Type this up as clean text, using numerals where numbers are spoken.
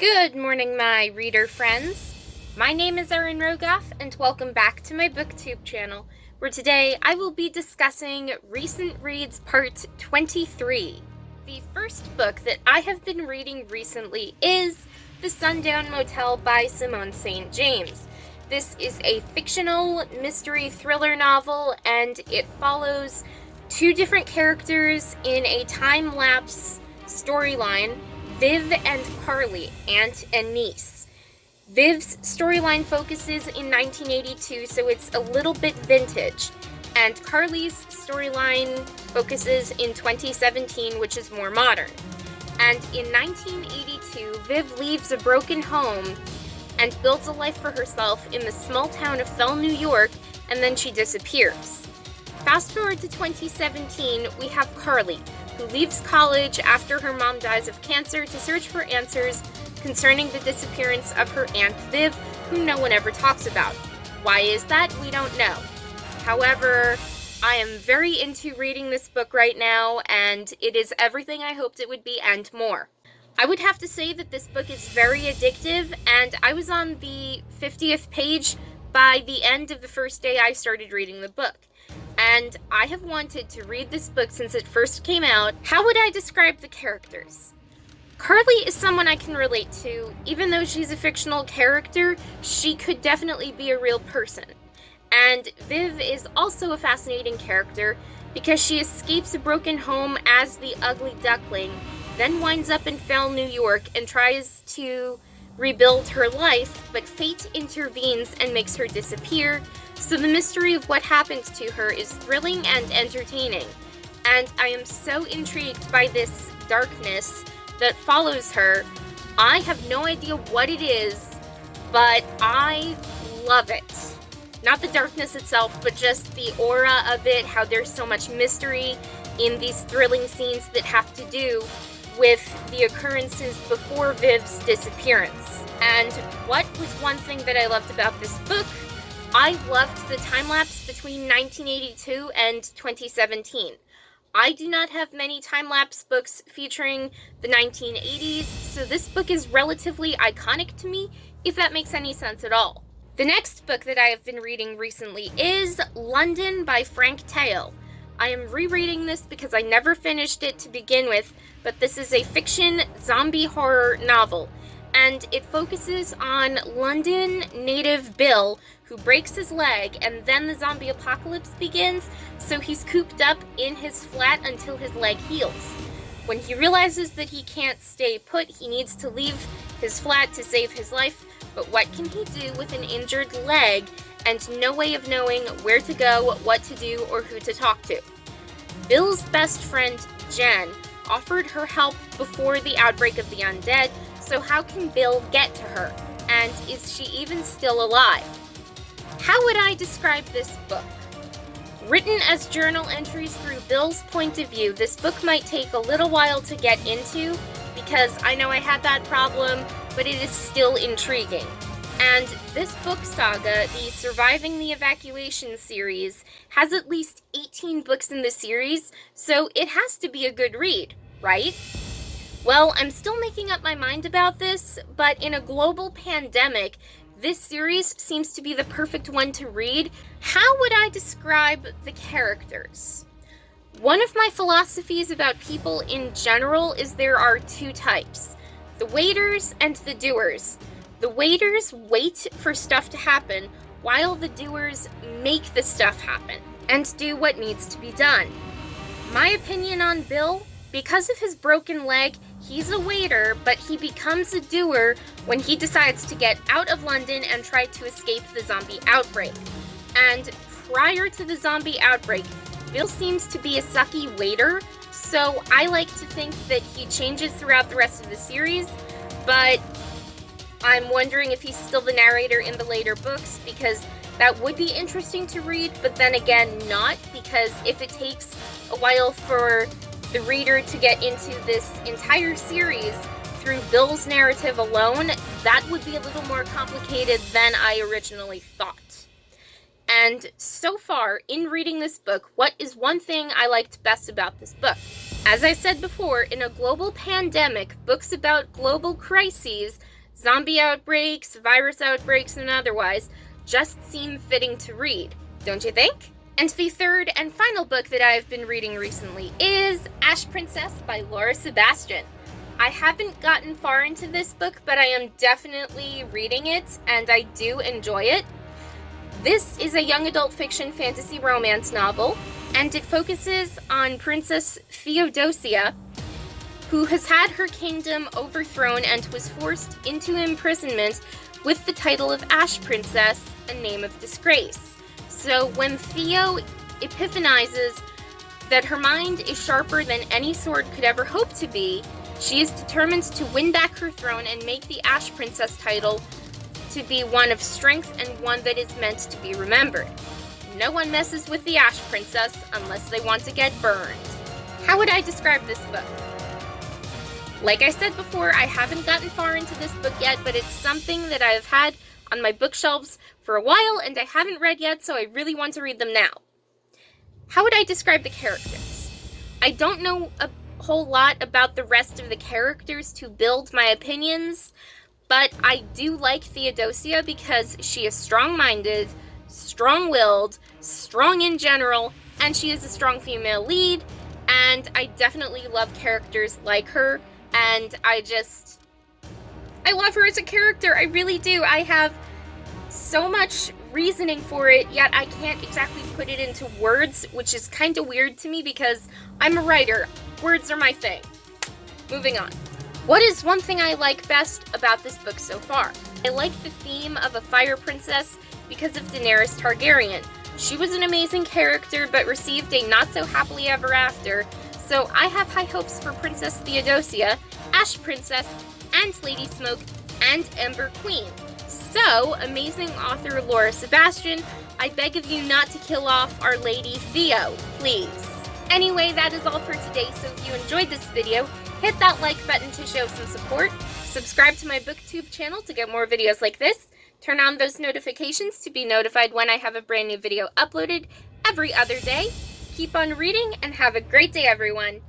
Good morning, my reader friends. My name is Erin Rogoff, and welcome back to my BookTube channel, where today I will be discussing Recent Reads Part 23. The first book that I have been reading recently is The Sundown Motel by Simone St. James. This is a fictional mystery thriller novel, and it follows two different characters in a time-lapse storyline, Viv and Carly, aunt and niece. Viv's storyline focuses in 1982, so it's a little bit vintage, and Carly's storyline focuses in 2017, which is more modern. And in 1982, Viv leaves a broken home and builds a life for herself in the small town of Fell, New York, and then she disappears. Fast forward to 2017, we have Carly, who leaves college after her mom dies of cancer to search for answers concerning the disappearance of her Aunt Viv, who no one ever talks about. Why is that? We don't know. However, I am very into reading this book right now, and it is everything I hoped it would be and more. I would have to say that this book is very addictive, and I was on the 50th page by the end of the first day I started reading the book. And I have wanted to read this book since it first came out. How would I describe the characters? Carly is someone I can relate to. Even though she's a fictional character, she could definitely be a real person. And Viv is also a fascinating character because she escapes a broken home as the ugly duckling, then winds up in Fell, New York, and tries to rebuild her life, but fate intervenes and makes her disappear. So the mystery of what happened to her is thrilling and entertaining, and I am so intrigued by this darkness that follows her. I have no idea what it is, but I love it. Not the darkness itself, but just the aura of it, how there's so much mystery in these thrilling scenes that have to do with the occurrences before Viv's disappearance. And what was one thing that I loved about this book? I loved the time-lapse between 1982 and 2017. I do not have many time-lapse books featuring the 1980s, so this book is relatively iconic to me, if that makes any sense at all. The next book that I have been reading recently is London by Frank Teil. I am rereading this because I never finished it to begin with, but this is a fiction zombie horror novel, and it focuses on London native Bill, who breaks his leg, and then the zombie apocalypse begins, so he's cooped up in his flat until his leg heals. When he realizes that he can't stay put, he needs to leave his flat to save his life, but what can he do with an injured leg and no way of knowing where to go, what to do, or who to talk to? Bill's best friend, Jen, offered her help before the outbreak of the undead, so how can Bill get to her? And is she even still alive? How would I describe this book? Written as journal entries through Bill's point of view, this book might take a little while to get into, because I know I had that problem, but it is still intriguing. And this book saga, the Surviving the Evacuation series, has at least 18 books in the series, so it has to be a good read, right? Well, I'm still making up my mind about this, but in a global pandemic, this series seems to be the perfect one to read. How would I describe the characters? One of my philosophies about people in general is there are two types: the waiters and the doers. The waiters wait for stuff to happen, while the doers make the stuff happen and do what needs to be done. My opinion on Bill: because of his broken leg, he's a waiter, but he becomes a doer when he decides to get out of London and try to escape the zombie outbreak. And prior to the zombie outbreak, Bill seems to be a sucky waiter, so I like to think that he changes throughout the rest of the series, but I'm wondering if he's still the narrator in the later books, because that would be interesting to read, but then again, not, because if it takes a while for the reader to get into this entire series through Bill's narrative alone, that would be a little more complicated than I originally thought. And so far, in reading this book, what is one thing I liked best about this book? As I said before, in a global pandemic, books about global crises, zombie outbreaks, virus outbreaks, and otherwise, just seem fitting to read, don't you think? And the third and final book that I've been reading recently is Ash Princess by Laura Sebastian. I haven't gotten far into this book, but I am definitely reading it, and I do enjoy it. This is a young adult fiction fantasy romance novel, and it focuses on Princess Theodosia, who has had her kingdom overthrown and was forced into imprisonment with the title of Ash Princess, a name of disgrace. So when Theo epiphanizes that her mind is sharper than any sword could ever hope to be, she is determined to win back her throne and make the Ash Princess title to be one of strength and one that is meant to be remembered. No one messes with the Ash Princess unless they want to get burned. How would I describe this book? Like I said before, I haven't gotten far into this book yet, but it's something that I've had on my bookshelves for a while and I haven't read yet, so I really want to read them now. How would I describe the characters? I don't know a whole lot about the rest of the characters to build my opinions, but I do like Theodosia because she is strong-minded, strong-willed, strong in general, and she is a strong female lead, and I definitely love characters like her, and I love her as a character, I really do. I have so much reasoning for it, yet I can't exactly put it into words, which is kind of weird to me because I'm a writer. Words are my thing. Moving on. What is one thing I like best about this book so far? I like the theme of a fire princess because of Daenerys Targaryen. She was an amazing character but received a not-so-happily ever after, so I have high hopes for Princess Theodosia, Ash Princess, and Lady Smoke, and Ember Queen. So, amazing author Laura Sebastian, I beg of you not to kill off our Lady Theo, please. Anyway, that is all for today, so if you enjoyed this video, hit that like button to show some support, subscribe to my BookTube channel to get more videos like this, turn on those notifications to be notified when I have a brand new video uploaded every other day. Keep on reading and have a great day, everyone!